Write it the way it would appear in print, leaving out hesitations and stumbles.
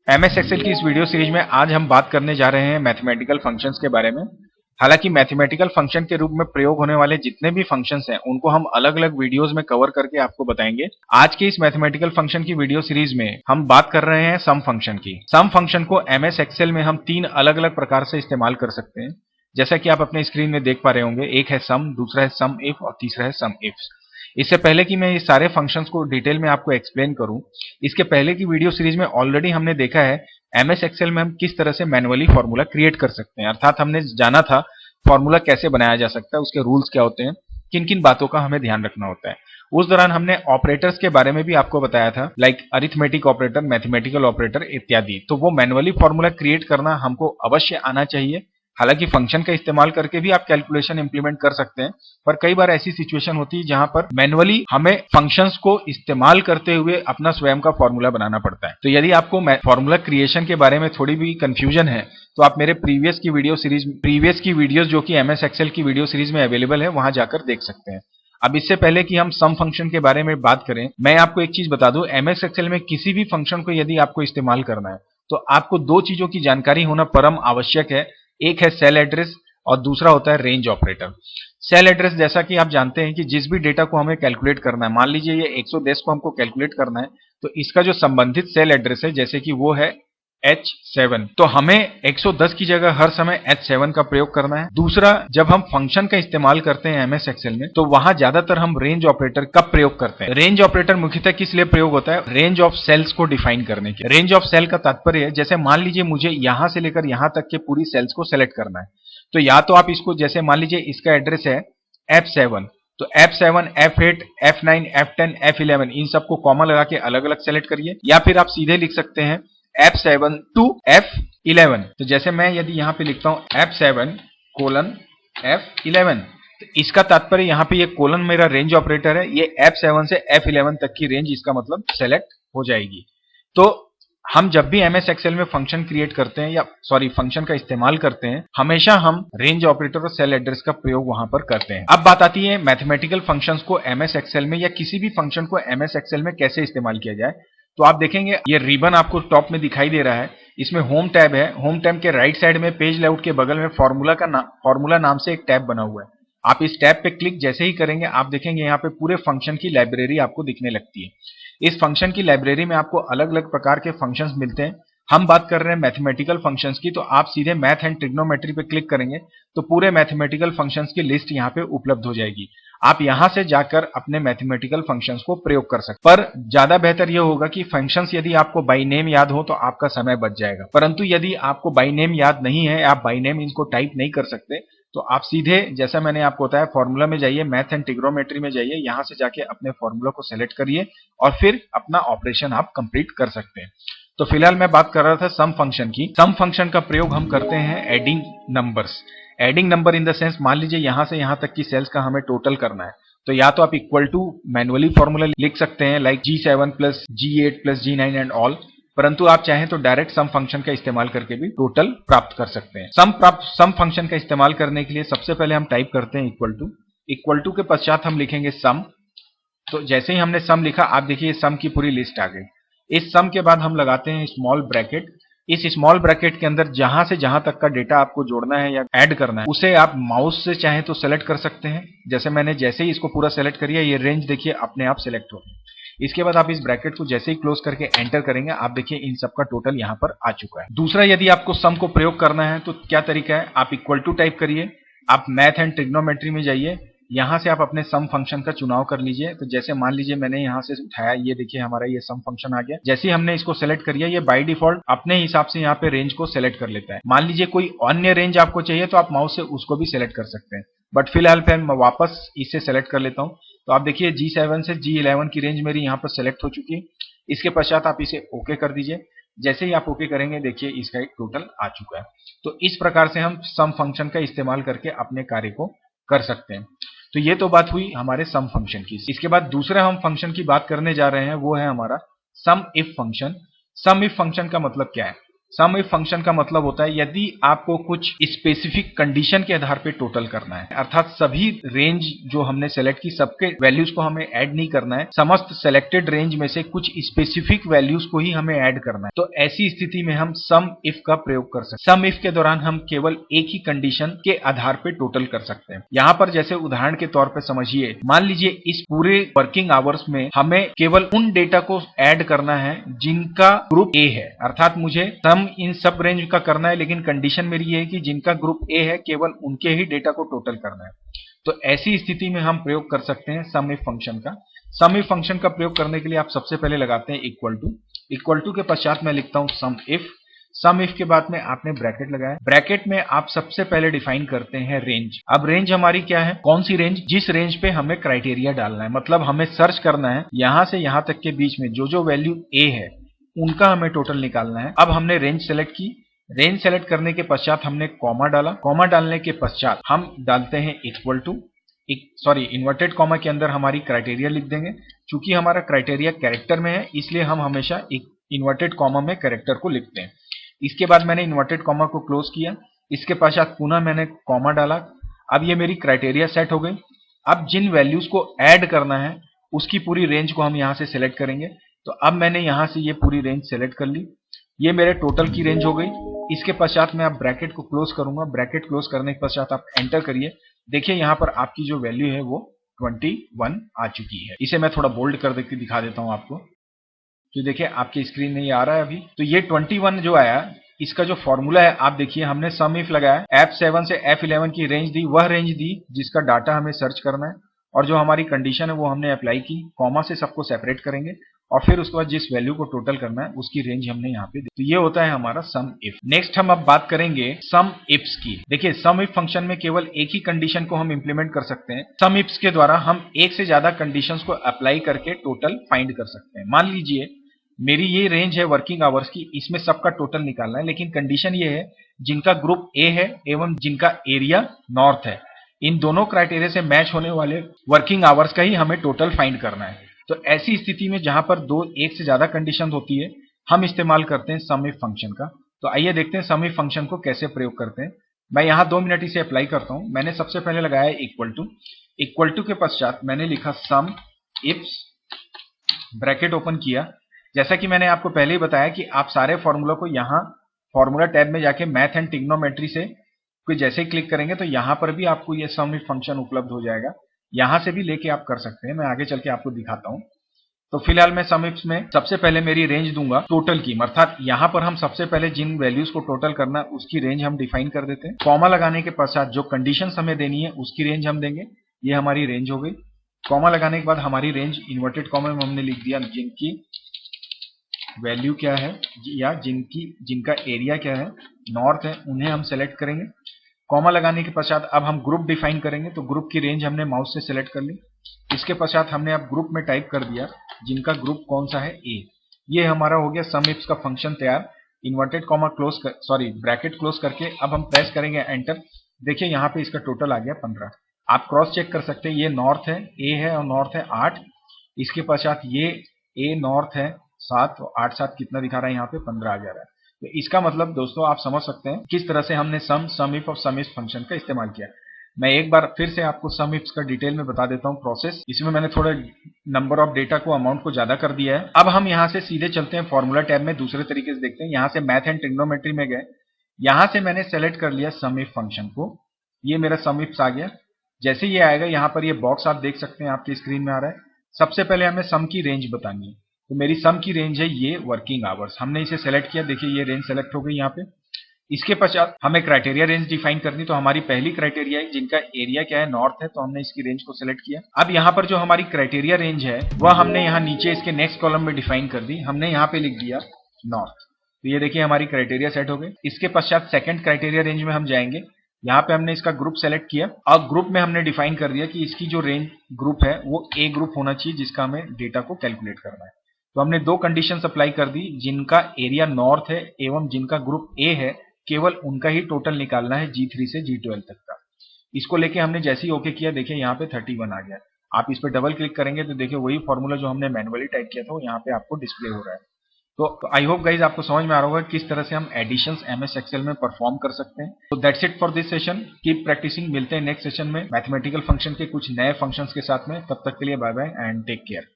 MS Excel की इस video series में आज हम बात करने जा रहे हैं मैथमेटिकल फंक्शंस के बारे में। हालांकि मैथमेटिकल फंक्शन के रूप में प्रयोग होने वाले जितने भी फंक्शंस हैं उनको हम अलग अलग वीडियोस में कवर करके आपको बताएंगे। आज के इस मैथमेटिकल फंक्शन की वीडियो सीरीज में हम बात कर रहे हैं सम फंक्शन की। सम फंक्शन को एमएस एक्सेल में हम तीन अलग अलग प्रकार से इस्तेमाल कर सकते हैं, जैसा कि आप अपने स्क्रीन में देख पा रहे होंगे। एक है सम, दूसरा है सम इफ और तीसरा है सम इफ। इससे पहले कि मैं ये सारे फंक्शंस को डिटेल में आपको एक्सप्लेन करूं, इसके पहले की वीडियो सीरीज में ऑलरेडी हमने देखा है एमएस एक्सेल में हम किस तरह से मैनुअली फॉर्मूला क्रिएट कर सकते हैं। अर्थात हमने जाना था फॉर्मूला कैसे बनाया जा सकता है, उसके रूल्स क्या होते हैं, किन किन बातों का हमें ध्यान रखना होता है। उस दौरान हमने ऑपरेटर्स के बारे में भी आपको बताया था, like arithmetic operator, mathematical operator इत्यादि। तो वो मैनुअली फॉर्मूला क्रिएट करना हमको अवश्य आना चाहिए। हालांकि फंक्शन का इस्तेमाल करके भी आप कैलकुलेशन इंप्लीमेंट कर सकते हैं, पर कई बार ऐसी सिचुएशन होती है जहां पर मैनुअली हमें फंक्शंस को इस्तेमाल करते हुए अपना स्वयं का फॉर्मूला बनाना पड़ता है। तो यदि आपको फॉर्मूला क्रिएशन के बारे में थोड़ी भी कंफ्यूजन है तो आप मेरे प्रीवियस की वीडियोस जो कि एमएस एक्सेल की वीडियो सीरीज में अवेलेबल है, वहां जाकर देख सकते हैं। अब इससे पहले कि हम सम फंक्शन के बारे में बात करें, मैं आपको एक चीज बता दूं, एमएस एक्सेल में किसी भी फंक्शन को यदि आपको इस्तेमाल करना है तो आपको दो चीजों की जानकारी होना परम आवश्यक है। एक है सेल एड्रेस और दूसरा होता है रेंज ऑपरेटर। सेल एड्रेस, जैसा कि आप जानते हैं कि जिस भी डेटा को हमें कैलकुलेट करना है, मान लीजिए ये 110 को हमको कैलकुलेट करना है, तो इसका जो संबंधित सेल एड्रेस है जैसे कि वो है H7, तो हमें 110 की जगह हर समय H7 का प्रयोग करना है। दूसरा, जब हम फंक्शन का इस्तेमाल करते हैं एमएस एक्सेल में तो वहां ज्यादातर हम रेंज ऑपरेटर का प्रयोग करते हैं। रेंज ऑपरेटर मुख्यतः किस लिए प्रयोग होता है? रेंज ऑफ सेल्स को डिफाइन करने के। रेंज ऑफ सेल का तात्पर्य है, जैसे मान लीजिए मुझे यहां से लेकर यहां तक के पूरी सेल्स को सेलेक्ट करना है, तो या तो आप इसको, जैसे मान लीजिए इसका एड्रेस है F7, तो F7, F8, F9, F10, F11 इन सबको कॉमा लगा के अलग अलग सेलेक्ट करिए, या फिर आप सीधे लिख सकते हैं F7 टू F11। तो जैसे मैं यदि यहां पे लिखता हूं F7 कोलन F11, तो इसका तात्पर्य यहां पे ये कोलन मेरा रेंज ऑपरेटर है, ये F7 से F11 तक की रेंज इसका मतलब सेलेक्ट हो जाएगी। तो हम जब भी एमएस एक्सेल में फंक्शन क्रिएट करते हैं, या सॉरी फंक्शन का इस्तेमाल करते हैं, हमेशा हम रेंज ऑपरेटर और सेल एड्रेस का प्रयोग वहां पर करते हैं। अब बात आती है मैथमेटिकल फंक्शंस को एमएस एक्सेल में या किसी भी फंक्शन को एमएस एक्सेल में कैसे इस्तेमाल किया जाए। तो आप देखेंगे ये रिबन आपको टॉप में दिखाई दे रहा है, इसमें होम टैब है। होम टैब के राइट साइड में पेज लेआउट के बगल में फॉर्मूला नाम से एक टैब बना हुआ है। आप इस टैब पे क्लिक जैसे ही करेंगे, आप देखेंगे यहाँ पे पूरे फंक्शन की लाइब्रेरी आपको दिखने लगती है। इस फंक्शन की लाइब्रेरी में आपको अलग अलग प्रकार के फंक्शंस मिलते हैं। हम बात कर रहे हैं मैथमेटिकल फंक्शंस की, तो आप सीधे मैथ एंड ट्रिग्नोमेट्री पे क्लिक करेंगे तो पूरे मैथमेटिकल फंक्शंस की लिस्ट यहाँ पे उपलब्ध हो जाएगी। आप यहां से जाकर अपने मैथमेटिकल फंक्शंस को प्रयोग कर सकते हैं। पर ज्यादा बेहतर यह होगा कि फंक्शंस यदि आपको बाय नेम याद हो तो आपका समय बच जाएगा, परंतु यदि आपको बाय नेम याद नहीं है, आप बाय नेम इनको टाइप नहीं कर सकते, तो आप सीधे, जैसा मैंने आपको बताया, फॉर्मूला में जाइए, मैथ एंड ट्रिग्नोमेट्री में जाइए, यहां से जाके अपने फॉर्मूला को सेलेक्ट करिए और फिर अपना ऑपरेशन आप कंप्लीट कर सकते हैं। तो फिलहाल मैं बात कर रहा था सम फंक्शन की। सम फंक्शन का प्रयोग हम करते हैं adding numbers. Adding number in the sense, मान लीजिए यहां से यहां तक की सेल्स का हमें टोटल करना है, तो या तो आप इक्वल टू मैनुअली फॉर्मूला लिख सकते हैं, like G7 plus G8 plus G9 and all, परंतु आप चाहें तो डायरेक्ट सम फंक्शन का इस्तेमाल करके भी टोटल प्राप्त कर सकते हैं। सम फंक्शन का इस्तेमाल करने के लिए सबसे पहले हम टाइप करते हैं इक्वल टू के पश्चात हम लिखेंगे सम। तो जैसे ही हमने सम लिखा, आप देखिए सम की पूरी लिस्ट आ गई। इस सम के बाद हम लगाते हैं स्मॉल ब्रैकेट। इस स्मॉल ब्रैकेट के अंदर जहां से जहां तक का डेटा आपको जोड़ना है या ऐड करना है, उसे आप माउस से चाहे तो सेलेक्ट कर सकते हैं। जैसे मैंने जैसे ही इसको पूरा सेलेक्ट कर लिया, ये रेंज देखिए अपने आप सेलेक्ट हो गई। इसके बाद आप इस ब्रैकेट को जैसे ही क्लोज करके एंटर करेंगे, आप देखिए इन सब का टोटल यहाँ पर आ चुका है। दूसरा, यदि आपको सम को प्रयोग करना है तो क्या तरीका है, आप इक्वल टू टाइप करिए, आप मैथ एंड ट्रिग्नोमेट्री में जाइए, यहां से आप अपने सम फंक्शन का चुनाव कर लीजिए। तो जैसे मान लीजिए मैंने यहां से उठाया, ये देखिए हमारा ये सम फंक्शन आ गया। जैसे ही हमने इसको सेलेक्ट कर लिया, ये बाय डिफॉल्ट अपने हिसाब से यहाँ पे रेंज को सेलेक्ट कर लेता है। मान लीजिए कोई अन्य रेंज आपको चाहिए तो आप माउस से उसको भी सेलेक्ट कर सकते हैं, बट फिलहाल फिर मैं वापस इसे सेलेक्ट कर लेता हूँ। तो आप देखिए G7 से G11 की रेंज मेरी यहाँ पर सेलेक्ट हो चुकी है। इसके पश्चात आप इसे ओके कर दीजिए। जैसे ही आप ओके करेंगे, देखिए इसका एक टोटल आ चुका है। तो इस प्रकार से हम सम फंक्शन का इस्तेमाल करके अपने कार्य को कर सकते हैं। तो ये तो बात हुई हमारे सम फंक्शन की। इसके बाद दूसरे हम फंक्शन की बात करने जा रहे हैं, वो है हमारा sum if function. Sum if function का मतलब क्या है? सम इफ फंक्शन का मतलब होता है यदि आपको कुछ स्पेसिफिक कंडीशन के आधार पे टोटल करना है, अर्थात सभी रेंज जो हमने सेलेक्ट की सबके वैल्यूज को हमें ऐड नहीं करना है, समस्त सेलेक्टेड रेंज में से कुछ स्पेसिफिक वैल्यूज को ही हमें ऐड करना है, तो ऐसी स्थिति में हम सम इफ का प्रयोग कर सकते हैं। सम इफ के दौरान हम केवल एक ही कंडीशन के आधार पे टोटल कर सकते हैं। यहाँ पर जैसे उदाहरण के तौर पे समझिए, मान लीजिए इस पूरे वर्किंग आवर्स में हमें केवल उन डेटा को ऐड करना है जिनका ग्रुप ए है, अर्थात मुझे सम इन सब रेंज का करना है, लेकिन कंडीशन मेरी ये है कि जिनका ग्रुप ए है केवल उनके ही डेटा को टोटल करना है। तो ऐसी स्थिति में हम प्रयोग कर सकते हैं सम इफ फंक्शन का। सम इफ फंक्शन का प्रयोग करने के लिए आप सबसे पहले लगाते हैं इक्वल टू के पश्चात मैं लिखता हूं सम इफ के बाद में आपने ब्रैकेट लगाया, ब्रैकेट में आप सबसे पहले डिफाइन करते हैं रेंज। अब रेंज हमारी क्या है, कौन सी रेंज, जिस रेंज पे हमें क्राइटेरिया डालना है, मतलब हमें सर्च करना है यहां से यहां तक के बीच में जो जो वैल्यू ए है उनका हमें टोटल निकालना है। अब हमने रेंज सेलेक्ट की, रेंज सेलेक्ट करने के पश्चात हमने कॉमा डाला, कॉमा डालने के पश्चात हम डालते हैं इक्वल टू, इन्वर्टेड कॉमा के अंदर हमारी क्राइटेरिया लिख देंगे। चूंकि हमारा क्राइटेरिया कैरेक्टर में है इसलिए हम हमेशा इन्वर्टेड कॉमा में कैरेक्टर को लिखते हैं। इसके बाद मैंने इन्वर्टेड कॉमा को क्लोज किया, इसके पश्चात पुनः मैंने कॉमा डाला। अब ये मेरी क्राइटेरिया सेट हो गई। अब जिन वैल्यूज को ऐड करना है उसकी पूरी रेंज को हम यहां से सिलेक्ट करेंगे। तो अब मैंने यहां से ये पूरी रेंज सेलेक्ट कर ली, ये मेरे टोटल की रेंज हो गई। इसके पश्चात मैं अब ब्रैकेट को क्लोज करूंगा, ब्रैकेट क्लोज करने के पश्चात आप एंटर करिए। देखिए यहाँ पर आपकी जो वैल्यू है वो 21 आ चुकी है। इसे मैं थोड़ा बोल्ड कर देकर दिखा देता हूं आपको, तो देखिए आपकी स्क्रीन में ये आ रहा है अभी। तो ये 21 जो आया, इसका जो फॉर्मूला है आप देखिए, हमने सम इफ लगाया, F7 से F11 की रेंज दी, वह रेंज दी जिसका डाटा हमें सर्च करना है, और जो हमारी कंडीशन है वो हमने अप्लाई की, कॉमा से सबको सेपरेट करेंगे, और फिर उसके बाद जिस वैल्यू को टोटल करना है उसकी रेंज हमने यहाँ पे दी। तो ये होता है हमारा सम इफ। नेक्स्ट हम अब बात करेंगे सम इफ्स की। देखिए सम इफ फंक्शन में केवल एक ही कंडीशन को हम इंप्लीमेंट कर सकते हैं। सम इफ्स के द्वारा हम एक से ज्यादा कंडीशंस को अप्लाई करके टोटल फाइंड कर सकते हैं। मान लीजिए मेरी ये रेंज है वर्किंग आवर्स की, इसमें सबका टोटल निकालना है, लेकिन कंडीशन ये है जिनका ग्रुप ए है एवं जिनका एरिया नॉर्थ है, इन दोनों क्राइटेरिया से मैच होने वाले वर्किंग आवर्स का ही हमें टोटल फाइंड करना है। तो ऐसी स्थिति में जहां पर एक से ज्यादा कंडीशन होती है, हम इस्तेमाल करते हैं सम इफ फंक्शन का। तो आइए देखते हैं सम इफ फंक्शन को कैसे प्रयोग करते हैं। मैं यहाँ 2 मिनट इसे अप्लाई करता हूं। मैंने सबसे पहले लगाया इक्वल टू के पश्चात मैंने लिखा सम इफ्स, ब्रैकेट ओपन किया। जैसा कि मैंने आपको पहले ही बताया कि आप सारे फॉर्मूला को यहाँ फॉर्मूला टैब में जाके मैथ एंड ट्रिग्नोमेट्री से कोई जैसे ही क्लिक करेंगे तो यहाँ पर भी आपको ये सम इफ फंक्शन उपलब्ध हो जाएगा। यहाँ से भी लेके आप कर सकते हैं, मैं आगे चल के आपको दिखाता हूँ। तो फिलहाल मैं सम इफ्स में सबसे पहले मेरी रेंज दूंगा टोटल की, अर्थात यहाँ पर हम सबसे पहले जिन वैल्यूज को टोटल करना है उसकी रेंज हम डिफाइन कर देते हैं। कॉमा लगाने के पश्चात जो कंडीशन हमें देनी है उसकी रेंज हम देंगे। ये हमारी रेंज हो गई। कॉमा लगाने के बाद हमारी रेंज इन्वर्टेड कॉमा में हमने लिख दिया जिनकी वैल्यू क्या है या जिनका एरिया क्या है, नॉर्थ है, उन्हें हम सेलेक्ट करेंगे। कॉमा लगाने के पश्चात अब हम ग्रुप डिफाइन करेंगे। तो ग्रुप की रेंज हमने माउस से सेलेक्ट कर ली। इसके पश्चात हमने अब ग्रुप में टाइप कर दिया जिनका ग्रुप कौन सा है, ए। ये हमारा हो गया सम इफ्स का फंक्शन तैयार। इन्वर्टेड कॉमा ब्रैकेट क्लोज करके अब हम प्रेस करेंगे एंटर। देखिए यहाँ पे इसका टोटल आ गया 15। आप क्रॉस चेक कर सकते हैं, ये नॉर्थ है, ए है और नॉर्थ है 8। इसके पश्चात ये ए नॉर्थ है 7, तो 8 7 कितना दिखा रहा है यहाँ पे 15 आ जा रहा है। तो इसका मतलब दोस्तों आप समझ सकते हैं किस तरह से हमने सम इफ और सम इफ फंक्शन का इस्तेमाल किया। मैं एक बार फिर से आपको सम इफ्स का डिटेल में बता देता हूँ प्रोसेस। इसमें मैंने थोड़ा नंबर ऑफ डेटा को, अमाउंट को ज्यादा कर दिया है। अब हम यहाँ से सीधे चलते हैं फॉर्मूला टैब में, दूसरे तरीके से देखते हैं। यहाँ से मैथ एंड ट्रिग्नोमेट्री में गए, यहाँ से मैंने सेलेक्ट कर लिया सम इफ फंक्शन को। ये मेरा सम इफ्स आ गया। जैसे ये आएगा यहाँ पर ये बॉक्स आप देख सकते हैं आपकी स्क्रीन में आ रहा है। सबसे पहले हमें सम की रेंज बतानी है। तो मेरी सम की रेंज है ये वर्किंग आवर्स, हमने इसे सेलेक्ट किया। देखिए ये रेंज सेलेक्ट हो गई यहाँ पे। इसके पश्चात हमें क्राइटेरिया रेंज डिफाइन करनी। तो हमारी पहली क्राइटेरिया है जिनका एरिया क्या है, नॉर्थ है, तो हमने इसकी रेंज को सिलेक्ट किया। अब यहाँ पर जो हमारी क्राइटेरिया रेंज है वह हमने यहाँ नीचे इसके नेक्स्ट कॉलम में डिफाइन कर दी। हमने यहाँ पे लिख दिया नॉर्थ। तो ये देखिए हमारी क्राइटेरिया सेट हो गई। इसके पश्चात सेकंड क्राइटेरिया रेंज में हम जाएंगे। यहाँ पे हमने इसका ग्रुप सेलेक्ट किया और ग्रुप में हमने डिफाइन कर दिया कि इसकी जो रेंज ग्रुप है वो ए ग्रुप होना चाहिए जिसका हमें डेटा को कैलकुलेट करना है। तो हमने 2 कंडीशन अप्लाई कर दी, जिनका एरिया नॉर्थ है एवं जिनका ग्रुप ए है केवल उनका ही टोटल निकालना है G3 से G12 तक का। इसको लेके हमने जैसे ही ओके किया, देखिए यहाँ पे 31 आ गया। आप इस पे डबल क्लिक करेंगे तो देखिए वही फॉर्मूला जो हमने मैन्युअली टाइप किया था वो यहाँ पे आपको डिस्प्ले हो रहा है। तो आई होप गाइज आपको समझ में आ रहा होगा किस तरह से हम एडिशंस MS एक्सेल में परफॉर्म कर सकते हैं। तो that's it for this session, keep practicing. मिलते हैं नेक्स्ट सेशन में मैथमेटिकल फंक्शन के कुछ नए फंक्शंस के साथ में। तब तक के लिए bye bye and take care.